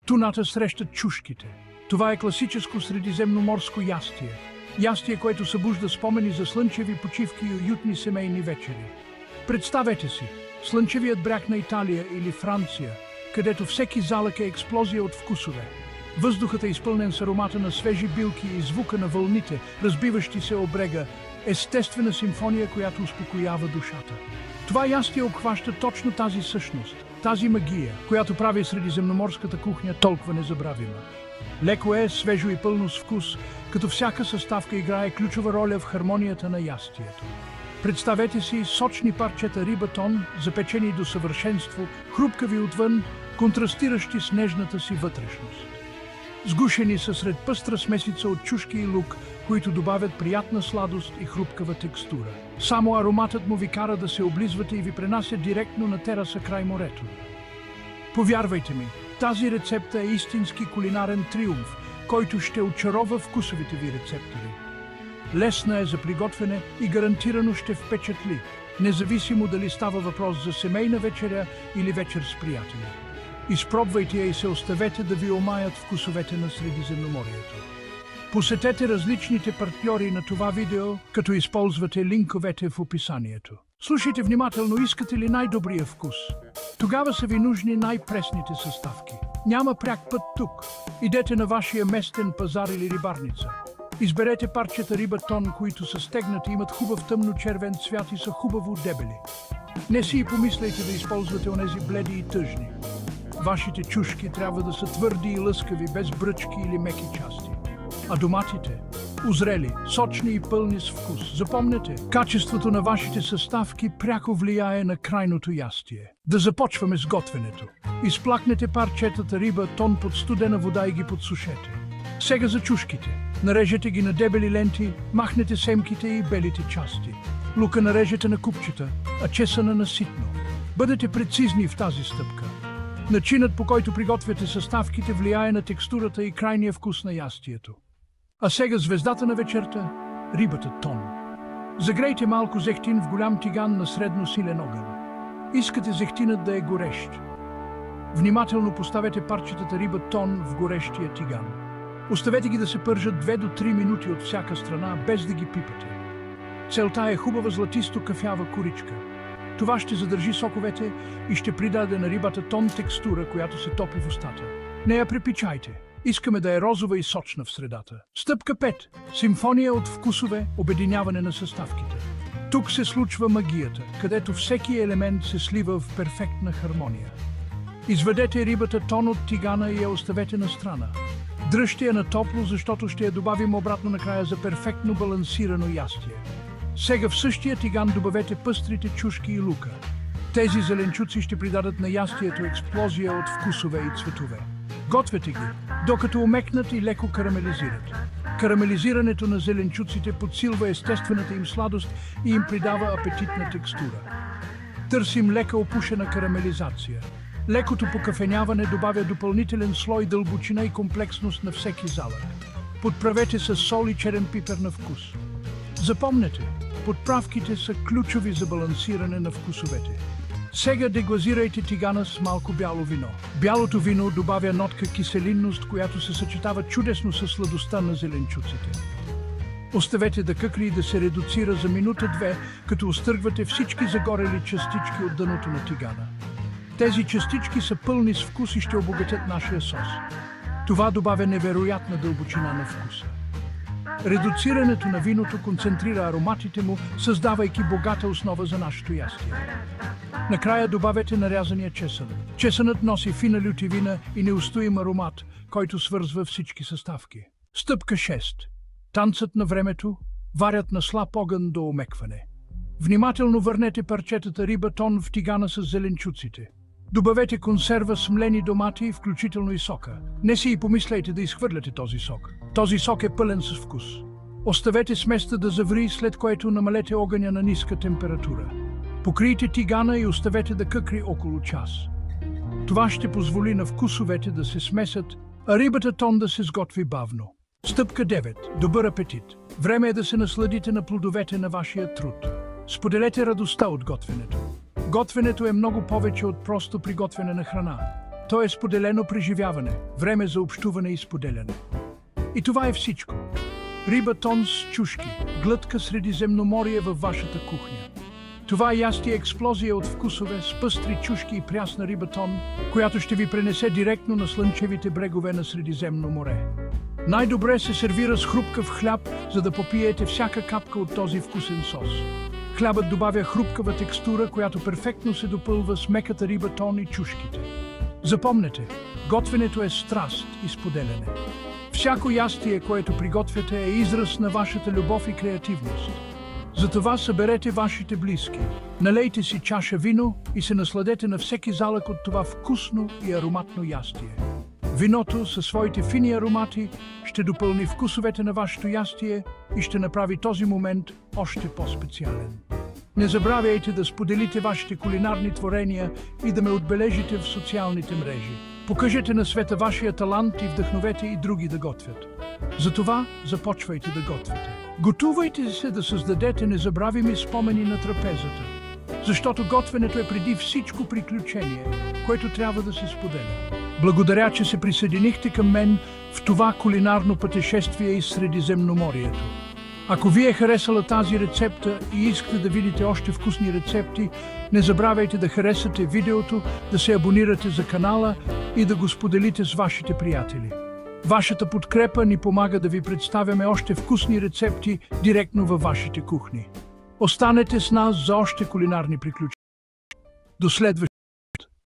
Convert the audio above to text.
Туната срещат чушките. Това е класическо средиземноморско ястие. Ястие, което събужда спомени за слънчеви почивки и уютни семейни вечери. Представете си, слънчевият бряг на Италия или Франция, където всеки залък е експлозия от вкусове. Въздухът е изпълнен с аромата на свежи билки и звука на вълните, разбиващи се о брега, естествена симфония, която успокоява душата. Това ястие обхваща точно тази същност, тази магия, която прави средиземноморската кухня толкова незабравима. Леко е, свежо и пълно с вкус, като всяка съставка играе ключова роля в хармонията на ястието. Представете си сочни парчета риба тон, запечени до съвършенство, хрупкави отвън, контрастиращи с нежната си вътрешност. Сгушени са сред пъстра смесица от чушки и лук, които добавят приятна сладост и хрупкава текстура. Само ароматът му ви кара да се облизвате и ви пренася директно на тераса край морето. Повярвайте ми, тази рецепта е истински кулинарен триумф, който ще очарова вкусовите ви рецептори. Лесна е за приготвяне и гарантирано ще впечатли, независимо дали става въпрос за семейна вечеря или вечер с приятели. Изпробвайте я и се оставете да ви омаят вкусовете на Средиземноморието. Посетете различните партньори на това видео, като използвате линковете в описанието. Слушайте внимателно, искате ли най-добрия вкус? Тогава са ви нужни най-пресните съставки. Няма пряк път тук. Идете на вашия местен пазар или рибарница. Изберете парчета риба тон, които са стегнати, имат хубав тъмно-червен цвят и са хубаво дебели. Не си и помисляйте да използвате онези бледи и тъжни. Вашите чушки трябва да са твърди и лъскави, без бръчки или меки части. А доматите – озрели, сочни и пълни с вкус. Запомнете, качеството на вашите съставки пряко влияе на крайното ястие. Да започваме с готвенето. Изплакнете парчетата риба тон под студена вода и ги подсушете. Сега за чушките. Нарежете ги на дебели ленти, махнете семките и белите части. Лука нарежете на купчета, а чесъна на ситно. Бъдете прецизни в тази стъпка. Начинът, по който приготвяте съставките, влияе на текстурата и крайния вкус на ястието. А сега звездата на вечерта – рибата тон. Загрейте малко зехтин в голям тиган на средно силен огън. Искате зехтинът да е горещ. Внимателно поставете парчетата риба тон в горещия тиган. Оставете ги да се пържат 2 до 3 минути от всяка страна, без да ги пипате. Целта е хубава златисто-кафява коричка. Това ще задържи соковете и ще придаде на рибата тон текстура, която се топи в устата. Не я препичайте. Искаме да е розова и сочна в средата. Стъпка 5. Симфония от вкусове, обединяване на съставките. Тук се случва магията, където всеки елемент се слива в перфектна хармония. Изведете рибата тон от тигана и я оставете на страна. Дръжте я на топло, защото ще я добавим обратно накрая за перфектно балансирано ястие. Сега в същия тиган добавете пъстрите чушки и лука. Тези зеленчуци ще придадат на ястието експлозия от вкусове и цветове. Гответе ги, докато омекнат и леко карамелизират. Карамелизирането на зеленчуците подсилва естествената им сладост и им придава апетитна текстура. Търсим лека опушена карамелизация. Лекото покафеняване добавя допълнителен слой дълбочина и комплексност на всеки залък. Подправете с сол и черен пипер на вкус. Запомнете, подправките са ключови за балансиране на вкусовете. Сега деглазирайте тигана с малко бяло вино. Бялото вино добавя нотка киселинност, която се съчетава чудесно с сладостта на зеленчуците. Оставете да къкри и да се редуцира за минута-две, като изтъргвате всички загорели частички от дъното на тигана. Тези частички са пълни с вкус и ще обогатят нашия сос. Това добавя невероятна дълбочина на вкуса. Редуцирането на виното концентрира ароматите му, създавайки богата основа за нашето ястие. Накрая добавете нарязания чесън. Чесънът носи фина лютивина и неустоим аромат, който свързва всички съставки. Стъпка 6. Танцът на времето. Варят на слаб огън до омекване. Внимателно върнете парчетата риба тон в тигана с зеленчуците. Добавете консерва с млени домати, включително и сока. Не си и помисляйте да изхвърляте този сок. Този сок е пълен с вкус. Оставете сместа да заври, след което намалете огъня на ниска температура. Покрийте тигана и оставете да къкри около час. Това ще позволи на вкусовете да се смесят, а рибата тон да се сготви бавно. Стъпка 9. Добър апетит. Време е да се насладите на плодовете на вашия труд. Споделете радостта от готвенето. Готвенето е много повече от просто приготвяне на храна. То е споделено преживяване, време за общуване и споделяне. И това е всичко. Риба тон с чушки, глътка Средиземноморие във вашата кухня. Това ястие експлозия от вкусове с пъстри чушки и прясна риба тон, която ще ви пренесе директно на слънчевите брегове на Средиземно море. Най-добре се сервира с хрупкав хляб, за да попиете всяка капка от този вкусен сос. Хлябът добавя хрупкава текстура, която перфектно се допълва с меката риба тон и чушките. Запомнете, готвенето е страст и споделяне. Всяко ястие, което приготвяте, е израз на вашата любов и креативност. Затова съберете вашите близки, налейте си чаша вино и се насладете на всеки залък от това вкусно и ароматно ястие. Виното със своите фини аромати ще допълни вкусовете на вашето ястие и ще направи този момент още по-специален. Не забравяйте да споделите вашите кулинарни творения и да ме отбележите в социалните мрежи. Покажете на света вашия талант и вдъхновете и други да готвят. Затова започвайте да готвите. Готувайте се да създадете незабравими спомени на трапезата, защото готвенето е преди всичко приключение, което трябва да се споделя. Благодаря, че се присъединихте към мен в това кулинарно пътешествие из Средиземноморието. Ако ви е харесала тази рецепта и искате да видите още вкусни рецепти, не забравяйте да харесате видеото, да се абонирате за канала и да го споделите с вашите приятели. Вашата подкрепа ни помага да ви представяме още вкусни рецепти директно във вашите кухни. Останете с нас за още кулинарни приключения. До следващия